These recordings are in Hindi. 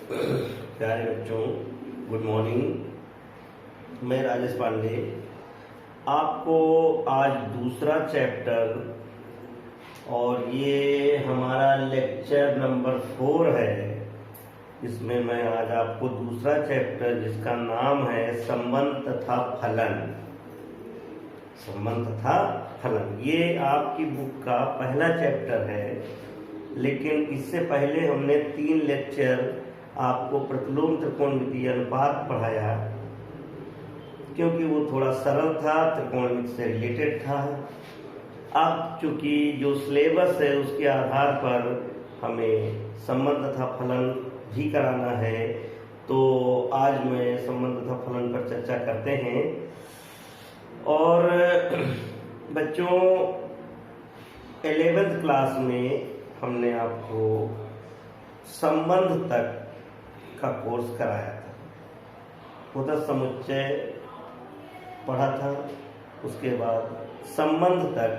प्यारे बच्चों, गुड मॉर्निंग। मैं राजेश पांडे आपको आज दूसरा चैप्टर और ये हमारा लेक्चर नंबर 4 है। इसमें मैं आज आपको दूसरा चैप्टर जिसका नाम है संबंध तथा फलन। संबंध तथा फलन ये आपकी बुक का पहला चैप्टर है, लेकिन इससे पहले हमने 3 लेक्चर आपको प्रतिलोम त्रिकोणमिति अनुपात पढ़ाया, क्योंकि वो थोड़ा सरल था, त्रिकोणमिति से रिलेटेड था। अब चूंकि जो सिलेबस है उसके आधार पर हमें संबंध तथा फलन भी कराना है, तो आज मैं संबंध तथा फलन पर चर्चा करते हैं। और बच्चों 11th क्लास में हमने आपको संबंध तक का कोर्स कराया था। उधर समुच्चय पढ़ा था, उसके बाद संबंध तक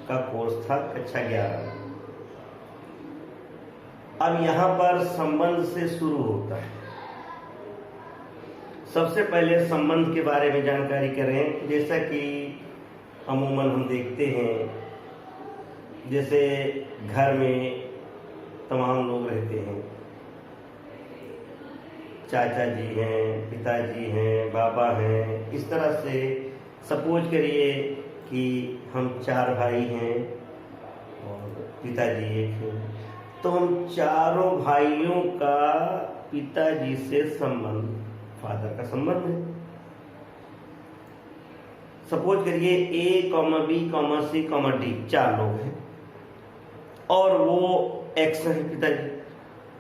का कोर्स था कक्षा 11। अब यहाँ पर संबंध से शुरू होता है। सबसे पहले संबंध के बारे में जानकारी करें। जैसा कि अमूमन हम देखते हैं, जैसे घर में तमाम लोग रहते हैं, चाचा जी हैं, पिताजी हैं, बाबा हैं। इस तरह से सपोज करिए कि हम 4 भाई हैं और पिताजी एक हैं, तो हम चारों भाइयों का पिताजी से संबंध, फादर का संबंध है। सपोज करिए A, B, C, D 4 लोग हैं और वो X है पिताजी,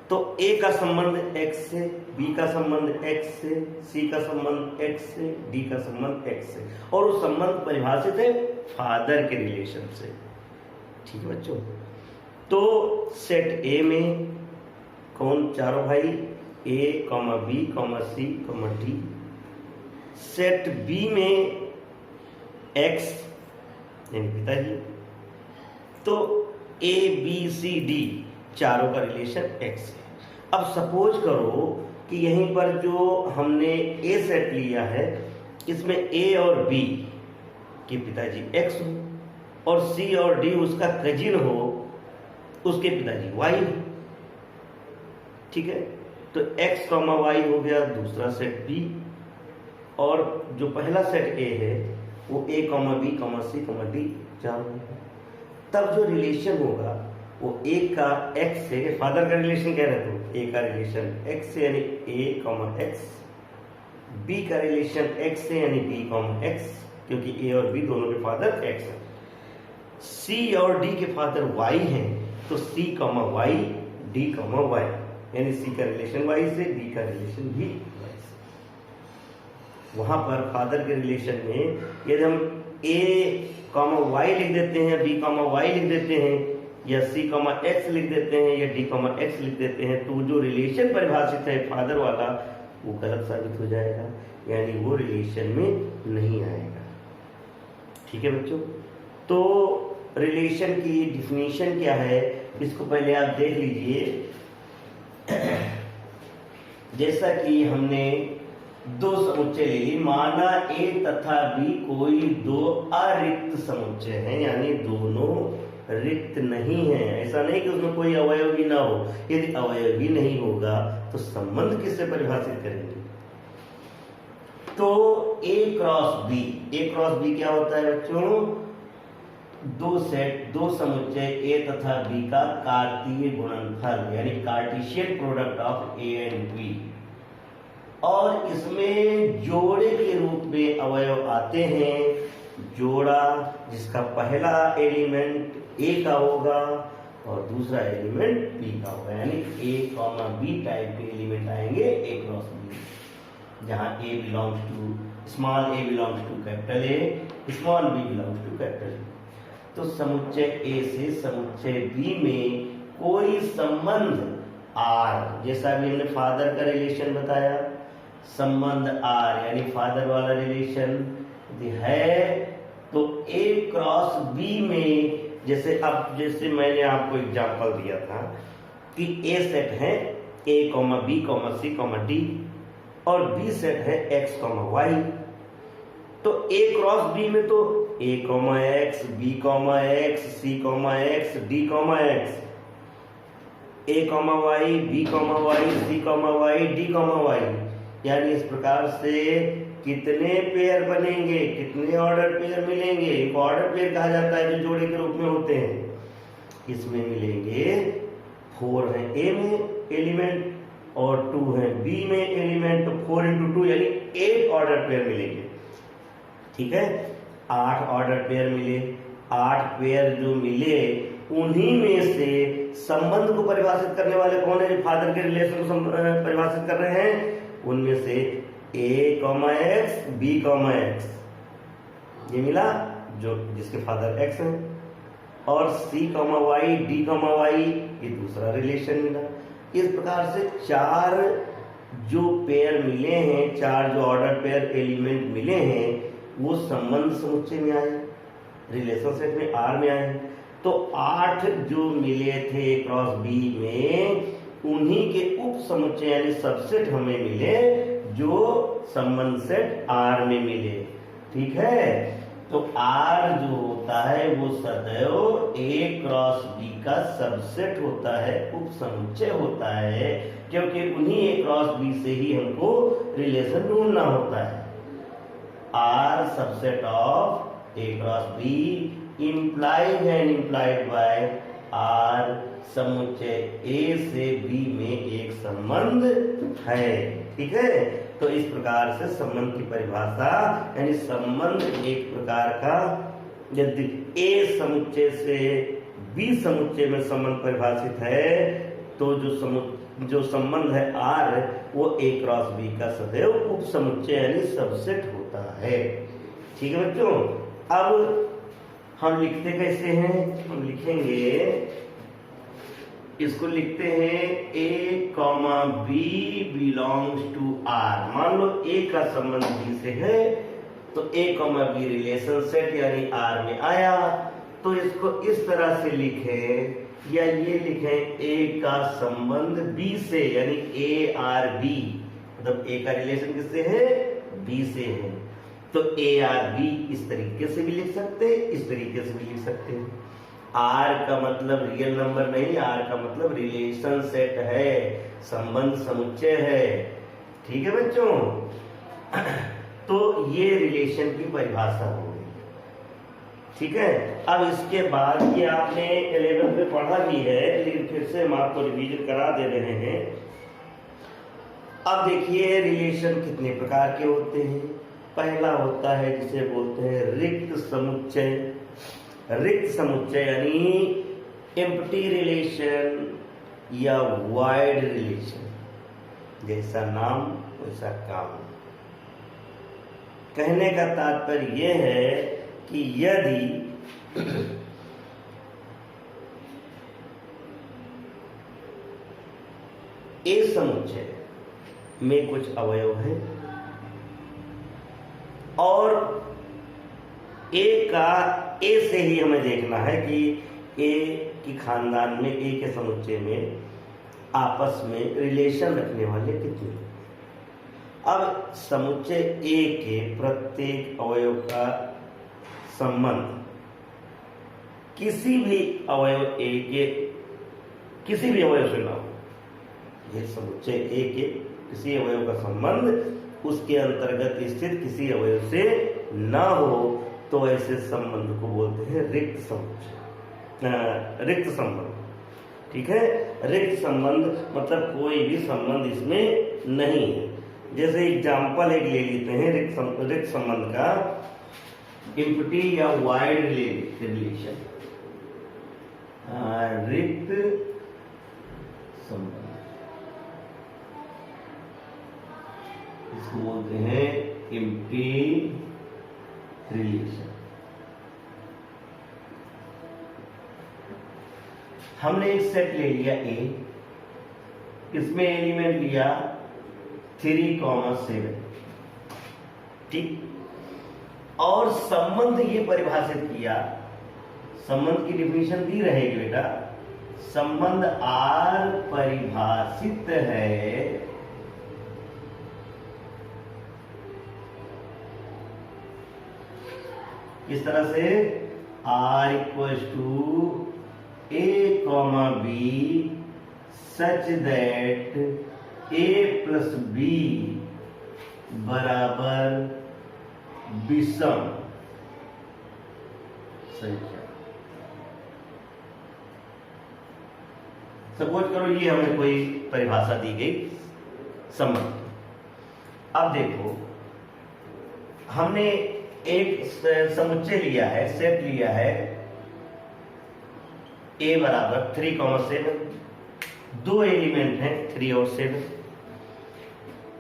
तो A का संबंध X से, B का संबंध X से, C का संबंध X से, D का संबंध X से, और वो संबंध परिभाषित है फादर के रिलेशन से। ठीक है बच्चों। तो सेट A में कौन चारों भाई A, B, C, D। Set B में X यानी पिताजी, तो A, B, C, D चारों का रिलेशन X है। अब सपोज करो कि यहीं पर जो हमने A सेट लिया है, इसमें A और B के पिताजी X हो और C और D उसका कजिन हो, उसके पिताजी Y हो। ठीक है, तो X, Y हो गया दूसरा सेट B, और जो पहला सेट A है वो A, B, C, D 4 होगा। तब जो रिलेशन होगा वो A का X से, फादर का रिलेशन कह रहे थे, A का रिलेशन X से यानी A, X, B का रिलेशन X से यानी B, X, क्योंकि A और B दोनों के फादर X हैं। C और D के फादर Y हैं, तो C, Y, D, Y, यानी C का रिलेशन Y से, D का रिलेशन भी Y से। वहां पर फादर के रिलेशन में यदि हम A, Y लिख देते हैं, B, Y लिख देते हैं, या C, X लिख देते हैं, या D, X लिख देते हैं, तो जो रिलेशन परिभाषित है फादर वाला वो गलत साबित हो जाएगा, यानी वो रिलेशन में नहीं आएगा। ठीक है बच्चों। तो रिलेशन की डिफिनीशन क्या है, इसको पहले आप देख लीजिए। जैसा कि हमने 2 समुच्चय ले ली, माना A तथा B कोई 2 अरिक्त समुच्चय हैं, यानी दोनों रिक्त नहीं है। ऐसा नहीं कि उसमें कोई अवयव भी ना हो। यदि अवयव भी नहीं होगा तो संबंध किससे परिभाषित करेंगे? तो A क्रॉस B क्या होता है बच्चों? 2 समुच्चय A तथा B का कार्तीय गुणनफल, यानी Cartesian product of A and B। और इसमें जोड़े के रूप में अवयव आते हैं। जोड़ा जिसका पहला एलिमेंट A का होगा और दूसरा एलिमेंट B का होगा, यानी A, B टाइप के एलिमेंट आएंगे A क्रॉस B, जहां A belongs to small a belongs to capital A, small b belongs to capital B। तो समुच्चय A से समुच्चय B में कोई संबंध R, जैसा भी हमने फादर का रिलेशन बताया, संबंध R यानी फादर वाला रिलेशन है, तो A क्रॉस B में जैसे मैंने आपको एग्जांपल दिया था कि A सेट है A comma B comma C comma D, और बी सेट है एक्स कॉमा वाई। तो ए क्रॉस बी में तो A comma x, B comma x, C comma x, D comma x, A comma y, B comma y, C comma y, D comma y, यानी इस प्रकार से कितने पेयर बनेंगे, कितने ऑर्डर पेयर मिलेंगे। एक ऑर्डर पेयर कहा जाता है जो जोड़े के रूप में होते हैं। इसमें मिलेंगे 4 है ए में एलिमेंट और 2 है बी में एलिमेंट, तो 4 × 2 यानी 8 ऑर्डर पेयर मिलेंगे। ठीक है, 8 ऑर्डर पेयर मिले। 8 पेयर जो मिले उन्हीं में से संबंध को परिभाषित करने वाले कौन है, जो फादर के रिलेशन को परिभाषित कर रहे हैं, उनमें से A comma x, B comma x ये मिला जो जिसके फादर एक्स है, और C comma y, D comma y ये दूसरा रिलेशन मिला। इस प्रकार से 4 जो पेयर मिले हैं, 4 जो ऑर्डर पेयर एलिमेंट मिले हैं, वो संबंध समुच्चय में आए, रिलेशन सेट में आर में आए। तो 8 जो मिले थे क्रॉस बी में, उन्हीं के उप समुच्चय यानी सबसेट हमें मिले जो संबंध सेट आर में मिले। ठीक है, तो आर जो होता है वो सदैव ए क्रॉस बी का सबसेट होता है, उप समुच्चय होता है, क्योंकि उन्हीं ए क्रॉस बी से ही हमको रिलेशन ढूंढना होता है। R subset of A cross B implied and implied by R समुच्चय ए से बी में एक संबंध है। ठीक है, तो इस प्रकार से संबंध की परिभाषा, यानी संबंध एक प्रकार का, यदि ए समुच्चय से बी समुच्चय में संबंध परिभाषित है, तो जो संबंध है आर वो ए क्रॉस बी का सदैव उप समुच्चय यानी सबसेट होता है। ठीक है बच्चों, अब हम लिखते कैसे हैं, हम लिखेंगे, इसको लिखते हैं A comma B belongs to R. मान लो ए का संबंध बी से है, तो A comma B relation set यानी आर में आया, तो इसको इस तरह से लिखें, या ये लिखें ए का संबंध बी से यानी ए आर बी, मतलब ए का रिलेशन किससे है, बी से है। तो ए आर बी इस तरीके से भी लिख सकते हैं, इस तरीके से भी लिख सकते हैं। आर का मतलब रियल नंबर नहीं, आर का मतलब रिलेशन सेट है, संबंध समुच्चय है। ठीक है बच्चों, तो ये रिलेशन की परिभाषा हो गई। ठीक है, अब इसके बाद ये आपने 11th में पढ़ा भी है, लेकिन फिर से हम आपको रिवीजन करा दे रहे हैं। अब देखिए रिलेशन कितने प्रकार के होते हैं। पहला होता है जिसे बोलते हैं रिक्त समुच्चय। रिक्त समुच्चय यानी एम्प्टी रिलेशन या वाइड रिलेशन, जैसा नाम वैसा काम। कहने का तात्पर्य यह है कि यदि ए समुच्चय में कुछ अवयव हैं और ए का ए से ही हमें देखना है कि ए की खानदान में, ए के समुच्चय में आपस में रिलेशन रखने वाले कितने। अब समुच्चय ए के प्रत्येक अवयव का संबंध किसी भी अवयव ए के किसी भी अवयव से ना हो, यह समुच्चय ए के किसी अवयव का संबंध उसके अंतर्गत स्थित किसी अवयव से ना हो, तो ऐसे संबंध को बोलते हैं रिक्त समुच्चय, रिक्त संबंध। ठीक है, रिक्त संबंध मतलब कोई भी संबंध इसमें नहीं है। जैसे एग्जाम्पल एक ले लेते हैं रिक्त संबंध का, एम्प्टी या वाइड रिलेशन। रिक्त संबंध इसको बोलते हैं एम्प्टी रिलेशन। हमने एक सेट ले लिया ए, इसमें एलिमेंट लिया 3,7, ठीक, और संबंध ये परिभाषित किया, संबंध की डिफिनेशन दी रहेगी बेटा, संबंध आर परिभाषित है किस तरह से, R equal to A comma B such that A plus B बराबर विषम संख्या। सपोज करो ये हमें कोई परिभाषा दी गई संबंध। अब देखो हमने एक समुच्चय लिया है, सेट लिया है a बराबर 3,7, दो एलिमेंट हैं 3 और 7,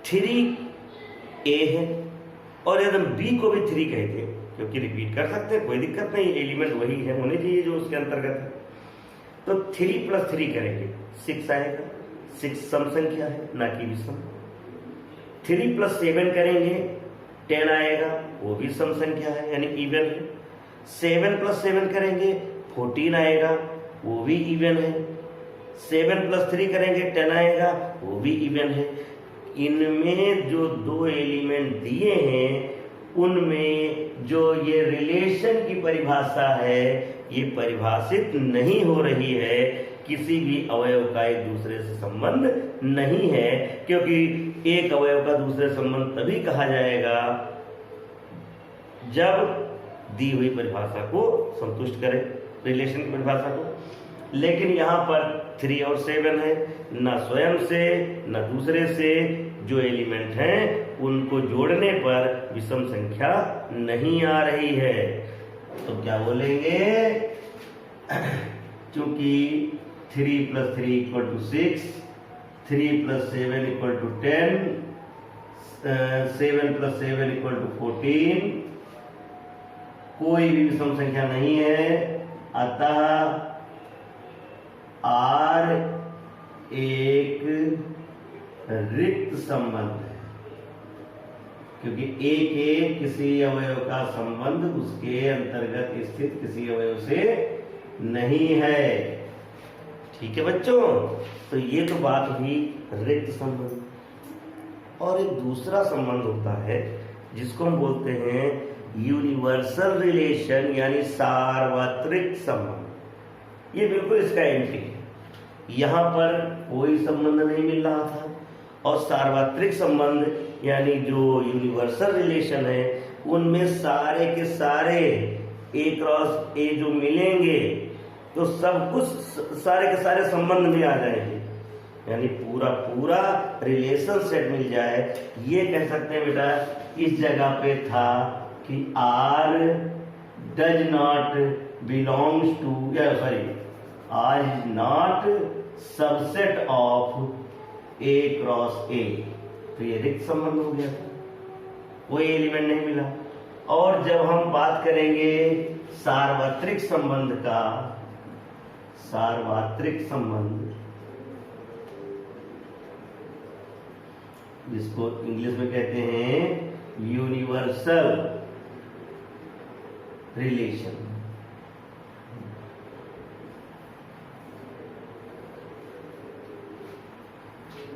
3 a है और यदि हम b को भी 3 कहते हैं, क्योंकि रिपीट कर सकते हैं, कोई दिक्कत नहीं, एलिमेंट वही है, होने चाहिए जो उसके अंतर्गत है, तो 3 + 3 करेंगे 6 आएगा। 6 सम संख्या है ना कि विषम। 3 + 7 करेंगे 10 आएगा, वो भी सम संख्या है यानी इवन है। 7 + 7 करेंगे 14 आएगा, वो भी इवन है। 7 + 3 करेंगे 10 आएगा, वो भी इवन है। इनमें जो दो एलिमेंट दिए हैं उनमें जो ये रिलेशन की परिभाषा है ये परिभाषित नहीं हो रही है, किसी भी अवयव का एक दूसरे से संबंध नहीं है, क्योंकि एक अवयव का दूसरे संबंध तभी कहा जाएगा जब दी हुई परिभाषा को संतुष्ट करे, रिलेशन की परिभाषा को। लेकिन यहाँ पर 3 और 7 है, न स्वयं से न दूसरे से जो एलिमेंट हैं उनको जोड़ने पर विषम संख्या नहीं आ रही है। तो क्या बोलेंगे, क्योंकि 3 + 3 = 6, 3 + 7 = 10, 7 + 7 = 14, कोई भी विषम संख्या नहीं है, अतः R एक रिक्त संबंध है, क्योंकि एक किसी अवयव का संबंध उसके अंतर्गत स्थित किसी अवयव से नहीं है। ठीक है बच्चों, तो ये तो बात हुई रिक्त संबंध। और एक दूसरा संबंध होता है जिसको हम बोलते हैं यूनिवर्सल रिलेशन यानी सार्वत्रिक संबंध। ये बिल्कुल इसका एंटी है। यहाँ पर कोई संबंध नहीं मिल रहा था और सार्वत्रिक संबंध यानी जो यूनिवर्सल रिलेशन है उनमें सारे के सारे A क्रॉस A जो मिलेंगे तो सब कुछ सारे के सारे संबंध में आ जाएंगे, यानी पूरा पूरा रिलेशन सेट मिल जाए। ये कह सकते हैं बेटा इस जगह पे था कि R does not belongs to R is not subset of A cross A, तो ये रिक्त संबंध हो गया था, कोई एलिमेंट नहीं मिला। और जब हम बात करेंगे सार्वत्रिक संबंध का, सार्वत्रिक संबंध जिसको इंग्लिश में कहते हैं यूनिवर्सल रिलेशन,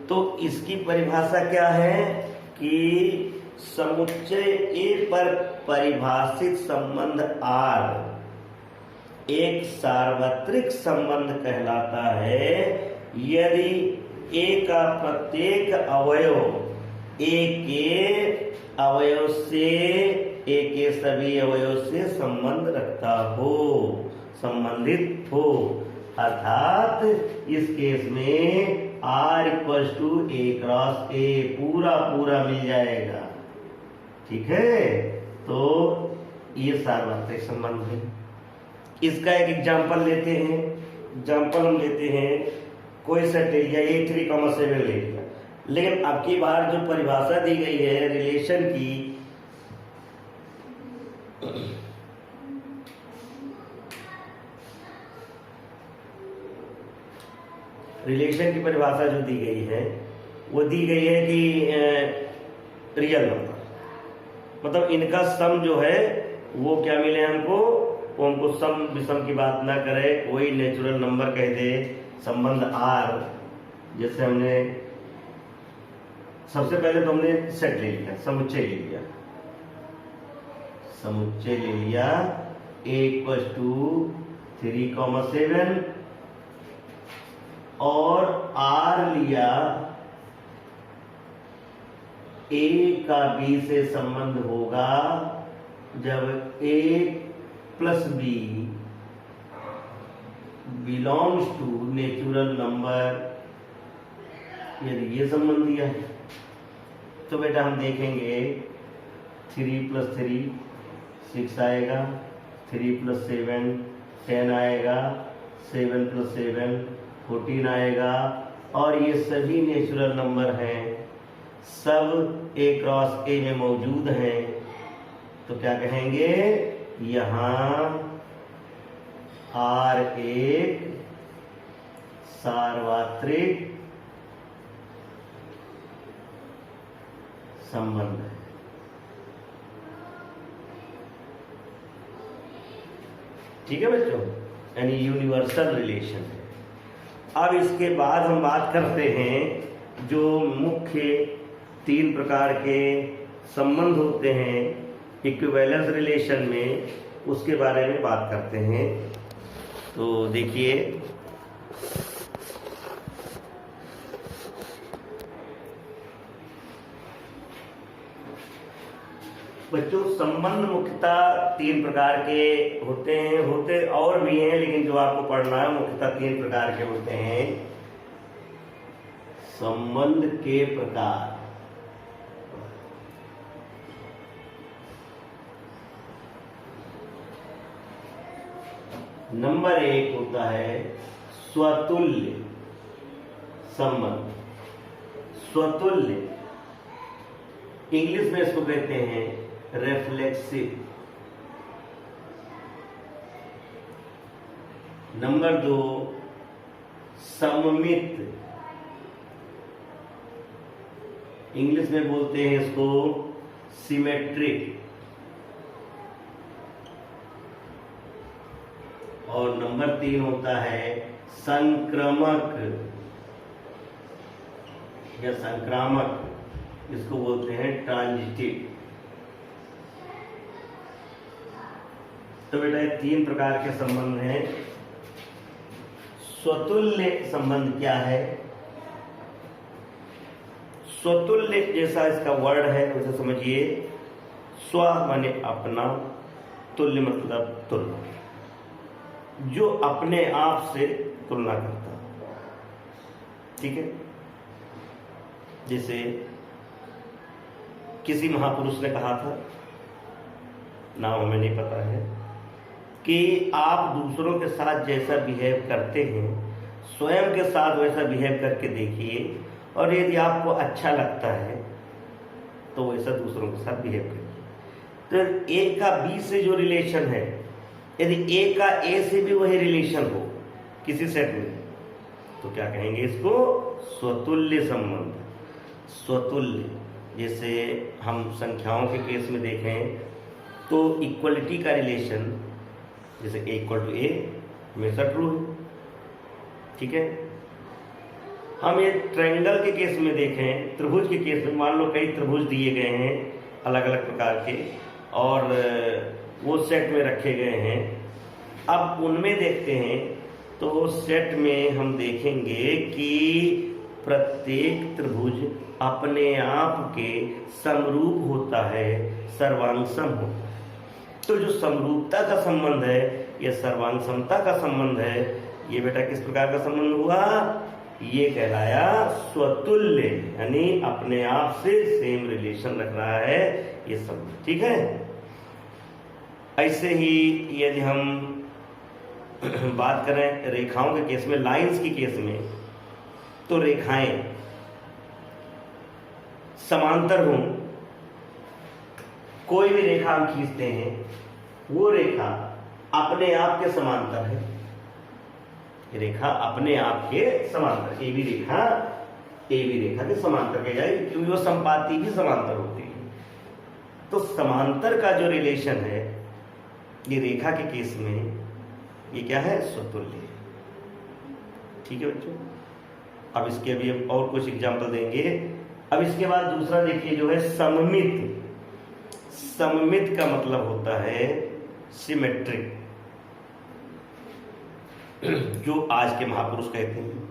तो इसकी परिभाषा क्या है कि समुच्चय A पर परिभाषित संबंध R एक सार्वत्रिक संबंध कहलाता है यदि A का प्रत्येक अवयव A के अवयव से A के सभी अवयव से संबंध रखता हो, संबंधित हो। अर्थात इस केस में R = A क्रॉस A पूरा पूरा मिल जाएगा। ठीक है, तो ये सार्वत्रिक संबंध है। इसका एक एग्जांपल लेते हैं। एग्जांपल हम लेते हैं, कोई सेट ले लिया A 3,7 ले लिया, लेकिन अब की बार जो परिभाषा दी गई है रिलेशन की, रिलेशन की परिभाषा जो दी गई है वो दी गई है कि रियल नंबर, मतलब इनका सम जो है वो क्या मिले हमको, वो हमको सम विषम की बात ना करे, कोई नेचुरल नंबर कह दे, संबंध आर, जैसे हमने सबसे पहले तो हमने सेट ले लिया, समुच्चय ले लिया, समुच्चय ले लिया a इक्वल टू 3,7 और r लिया a का b से संबंध होगा जब a plus b belongs to natural number, यदि ये संबंध दिया है तो बेटा हम देखेंगे 3 + 3 6 आएगा, 3 + 7 10 आएगा, 7 + 7 14 आएगा, और ये सभी नेचुरल नंबर हैं, सब a क्रॉस a में मौजूद हैं। तो क्या कहेंगे, यहाँ R एक सार्वत्रिक संबंध है। ठीक है बच्चों, यानी यूनिवर्सल रिलेशन है। अब इसके बाद हम बात करते हैं जो मुख्य 3 प्रकार के संबंध होते हैं इक्विवेलेंस रिलेशन में, उसके बारे में बात करते हैं। तो देखिए, बच्चों संबंध मुख्यतः 3 प्रकार के होते और भी हैं, लेकिन जो आपको पढ़ना है मुख्यतः 3 प्रकार के होते हैं संबंध के प्रकार। नंबर 1 होता है स्वतुल्य संबंध। स्वतुल्य इंग्लिश में इसको कहते हैं रिफ्लेक्सिव। नंबर 2 सममित, इंग्लिश में बोलते हैं इसको सिमेट्रिक। और नंबर 3 होता है संक्रामक या संक्रामक, इसको बोलते हैं ट्रांजिटिव। तो बेटा ये 3 प्रकार के संबंध हैं। स्वतुल्य संबंध क्या है? स्वतुल्य जैसा इसका वर्ड है उसे समझिए, स्व माने अपना, तुल्य मतलब तुलना, जो अपने आप से तुलना करता है। ठीक है, जैसे किसी महापुरुष ने कहा था, नाम हमें नहीं पता है, कि आप दूसरों के साथ जैसा बिहेव करते हैं स्वयं के साथ वैसा बिहेव करके देखिए, और यदि आपको अच्छा लगता है तो वैसा दूसरों के साथ बिहेव करिए। तो ए का बी से जो रिलेशन है, यदि ए का ए से भी वही रिलेशन हो किसी सेट में, तो क्या कहेंगे इसको? स्वतुल्य संबंध। स्वतुल्य, जैसे हम संख्याओं के केस में देखें तो इक्वलिटी का रिलेशन, जैसे a = a हमेशा ट्रू है। ठीक है, हम ये ट्रायंगल के केस में देखें, त्रिभुज के केस में, मान लो कई त्रिभुज दिए गए हैं अलग अलग प्रकार के और वो सेट में रखे गए हैं। अब उनमें देखते हैं तो सेट में हम देखेंगे कि प्रत्येक त्रिभुज अपने आप के समरूप होता है, सर्वांग सम होता है। तो जो समरूपता का संबंध है, यह सर्वांग समता का संबंध है, ये बेटा किस प्रकार का संबंध हुआ? ये कहलाया स्वतुल्य, यानी अपने आप से सेम रिलेशन रख रहा है ये संबंध। ठीक है, ऐसे ही यदि हम बात करें रेखाओं के केस में, लाइंस के केस में, तो रेखाएं समांतर हों, कोई भी रेखा हम खींचते हैं, वो रेखा अपने आप के समांतर है, रेखा अपने आप के समांतर, ए बी रेखा के समांतर कह जाए, क्योंकि वो संपाती भी समांतर होती है। तो समांतर का जो रिलेशन है ये रेखा के केस में ये क्या है, स्वतुल्य। ठीक है बच्चों, अब इसके अभी हम और कुछ एग्जाम्पल देंगे। अब इसके बाद दूसरा देखिए जो है सममित। सममित का मतलब होता है सिमेट्रिक, जो आज के महापुरुष कहते हैं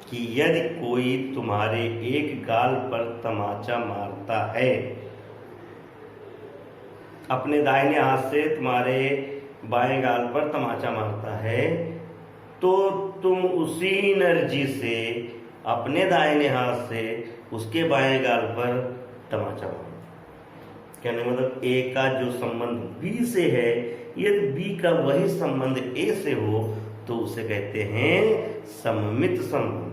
कि यदि कोई तुम्हारे एक गाल पर तमाचा मारता है, अपने दाहिने हाथ से तुम्हारे बाएं गाल पर तमाचा मारता है, तो तुम उसी एनर्जी से अपने दाहिने हाथ से उसके बाएं गाल पर तमाचा मारो। कहने मतलब ए का जो संबंध बी से है, यदि बी का वही संबंध ए से हो तो उसे कहते हैं सममित संबंध।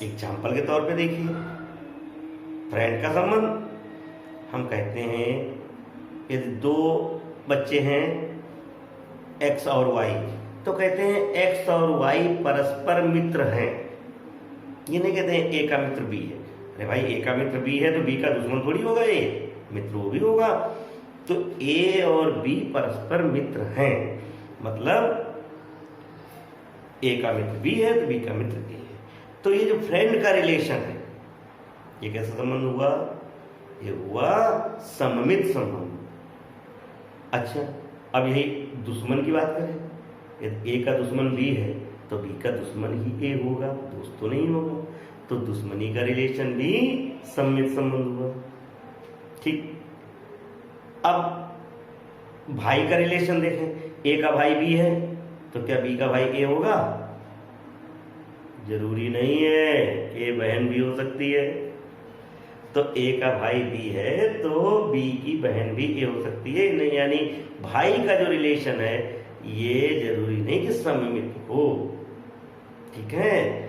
एग्जाम्पल के तौर पे देखिए, फ्रेंड का संबंध हम कहते हैं यदि दो बच्चे हैं एक्स और वाई, तो कहते हैं एक्स और वाई परस्पर मित्र हैं। ये नहीं कहते हैं ए का मित्र बी है। अरे भाई, ए का मित्र बी है तो बी का दुश्मन थोड़ी होगा, ए मित्र वो भी होगा। तो ए और बी परस्पर मित्र हैं, मतलब ए का मित्र बी है तो बी का मित्र ए है। तो ये जो फ्रेंड का रिलेशन है, ये कैसा संबंध हुआ, ये हुआ सममित संबंध। अच्छा, अब यही दुश्मन की बात करें, यदि ए का दुश्मन बी है तो बी का दुश्मन ही ए होगा, दोस्त तो नहीं होगा। तो दुश्मनी का रिलेशन भी सममित संबंध हुआ। ठीक, अब भाई का रिलेशन देखें, ए का भाई बी है तो क्या बी का भाई ए होगा? जरूरी नहीं है, ए बहन भी हो सकती है। तो ए का भाई बी है तो बी की बहन भी ए हो सकती है। नहीं, यानी भाई का जो रिलेशन है ये जरूरी नहीं कि सममित हो। ठीक है,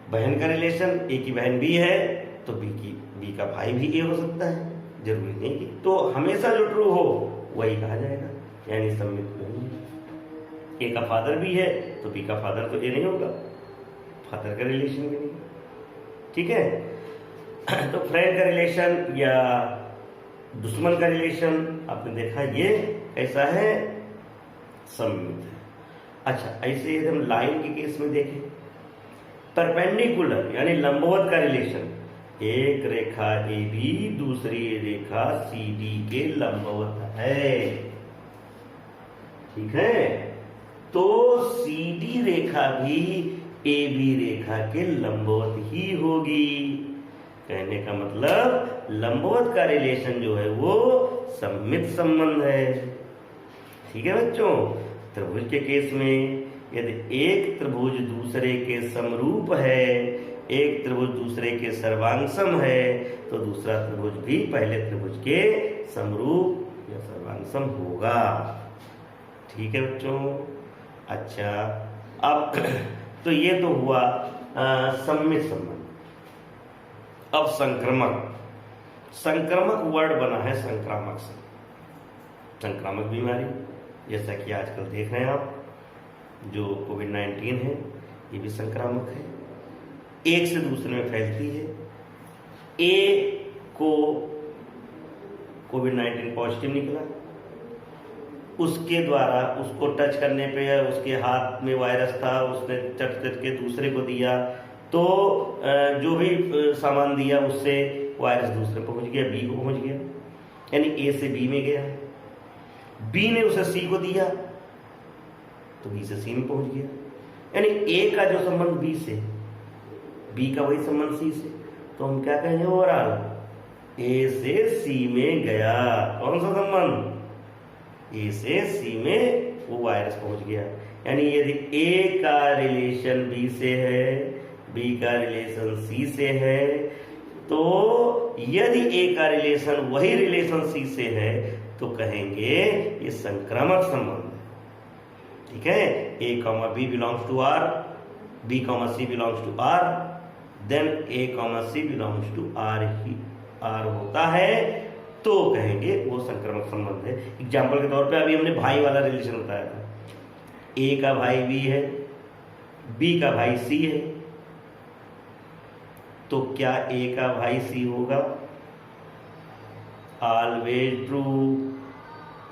बहन का रिलेशन, ए की बहन बी है तो बी का भाई भी ए हो सकता है, जरूरी नहीं कि। तो हमेशा जो ट्रू हो वही कहा जाएगा, यानी सममित नहीं। ए का फादर भी है तो बी का फादर तो ए नहीं होगा, फादर का रिलेशन भी नहीं। ठीक है, तो फ्रेंड का रिलेशन या दुश्मन का रिलेशन आपने देखा, ये कैसा है, सममित है। अच्छा, ऐसे यदि हम लाइन के केस में देखें, परपेंडिकुलर यानी लंबवत का रिलेशन, एक रेखा ए बी दूसरी रेखा सी डी के लंबवत है। ठीक है, तो सी डी रेखा भी ए बी रेखा के लंबवत ही होगी। कहने का मतलब लंबवत का रिलेशन जो है वो सममित संबंध है। ठीक है बच्चों, त्रिभुज के केस में यदि एक त्रिभुज दूसरे के समरूप है, एक त्रिभुज दूसरे के सर्वांगसम है, तो दूसरा त्रिभुज भी पहले त्रिभुज के समरूप या सर्वांगसम होगा। ठीक है बच्चों। अच्छा, अब तो ये तो हुआ सममित संबंध। अब संक्रामक, संक्रामक वर्ड बना है संक्रामक से। संक्रामक बीमारी जैसा कि आजकल देख रहे हैं आप, जो कोविड-19 है, ये भी संक्रामक है, एक से दूसरे में फैलती है। ए को कोविड-19 पॉजिटिव निकला, उसके द्वारा उसको टच करने पे या उसके हाथ में वायरस था, उसने टच करके दूसरे को दिया, तो जो भी सामान दिया उससे वायरस दूसरे पहुंच गया, बी को पहुंच गया, यानी ए से बी में गया, बी ने उसे सी को दिया तो बी से सी में पहुंच गया। यानी ए का जो संबंध बी से, बी का वही संबंध सी से, तो हम क्या कहेंगे, ओवरऑल ए से सी में गया। कौन सा संबंध? ए से सी में वो वायरस पहुंच गया। यानी यदि ए का रिलेशन बी से है, बी का रिलेशन सी से है, तो यदि ए का रिलेशन वही रिलेशन सी से है तो कहेंगे ये संक्रामक संबंध है। ठीक है, A comma B belongs to R, B comma C belongs to R, then A comma C belongs to R ही आर होता है, तो कहेंगे वो संक्रामक संबंध है। एग्जाम्पल के तौर पे अभी हमने भाई वाला रिलेशन बताया था, ए का भाई बी है, बी का भाई सी है, तो क्या ए का भाई सी होगा? Always true.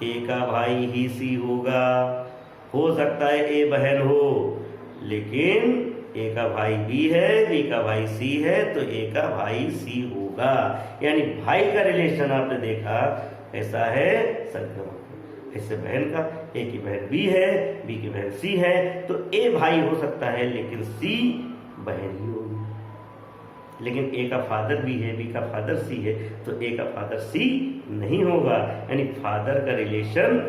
ए का भाई ही सी होगा। हो सकता है ए बहन हो, लेकिन ए का भाई बी है, बी का भाई सी है, तो ए का भाई सी होगा। यानी भाई का रिलेशन आपने देखा ऐसा है संक्रमण। ऐसे बहन का, ए की बहन बी है, बी की बहन सी है, तो ए भाई हो सकता है लेकिन सी बहन ही होगी। लेकिन ए का फादर बी है, बी का फादर सी है, तो ए का फादर सी नहीं होगा। यानी फादर का रिलेशन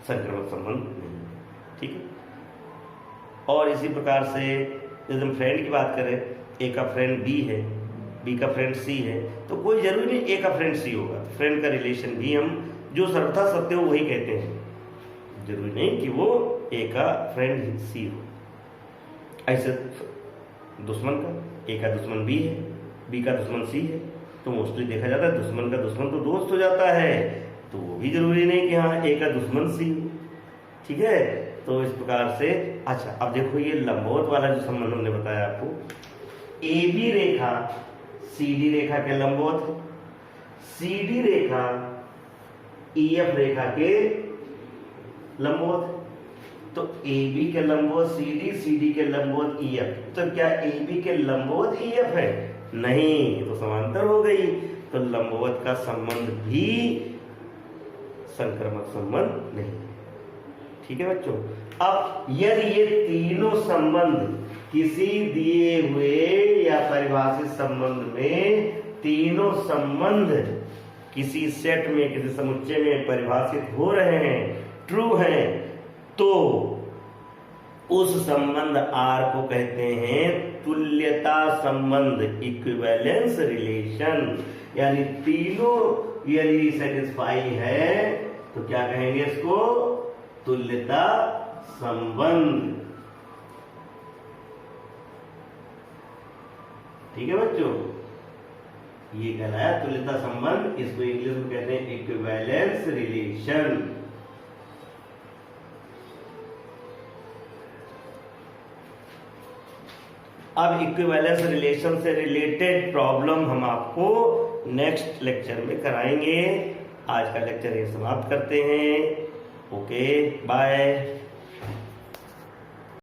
संक्रमण संबंध नहीं, ठीक है। और इसी प्रकार से यदि हम फ्रेंड की बात करें, ए का फ्रेंड बी है, बी का फ्रेंड सी है, तो कोई जरूरी नहीं ए का फ्रेंड सी होगा। फ्रेंड का रिलेशन भी हम जो सर्वथा सत्य हो वही कहते हैं, जरूरी नहीं कि वो ए का फ्रेंड सी हो। ऐसे दुश्मन का, ए का दुश्मन बी है, बी का दुश्मन सी है, तो मोस्टली देखा जाता है दुश्मन का दुश्मन तो दोस्त हो जाता है, तो वो भी जरूरी नहीं कि हाँ ए का दुश्मन सी हो, ठीक है। तो इस प्रकार से अच्छा, अब देखो ये लंबवत वाला जो संबंध हमने बताया आपको, A B Rekha C D रेखा के लंबवत है, सी डी रेखा ई एफ रेखा के लंबवत है। तो ए बी के लंबवत सी डी के लंबवत ई एफ, तो क्या ए बी के लंबवत ई एफ है? नहीं, तो समांतर हो गई। तो लंबवत का संबंध भी संक्रमक संबंध नहीं, ठीक है बच्चों। अब यदि ये तीनों संबंध किसी दिए हुए या परिभाषित संबंध में, तीनों संबंध किसी सेट में, किसी समुच्चय में परिभाषित हो रहे हैं, ट्रू हैं, तो उस संबंध आर को कहते हैं तुल्यता संबंध, इक्विवेलेंस रिलेशन। यानी तीनों यदि सेटिस्फाई है तो क्या कहेंगे इसको? तुल्यता संबंध, ठीक है बच्चों। ये कहलाया तुल्यता संबंध, इसको इंग्लिश में कहते हैं इक्विवेलेंस रिलेशन। अब इक्विवेलेंस रिलेशन से रिलेटेड प्रॉब्लम हम आपको नेक्स्ट लेक्चर में कराएंगे। आज का लेक्चर ये समाप्त करते हैं। Okay, bye.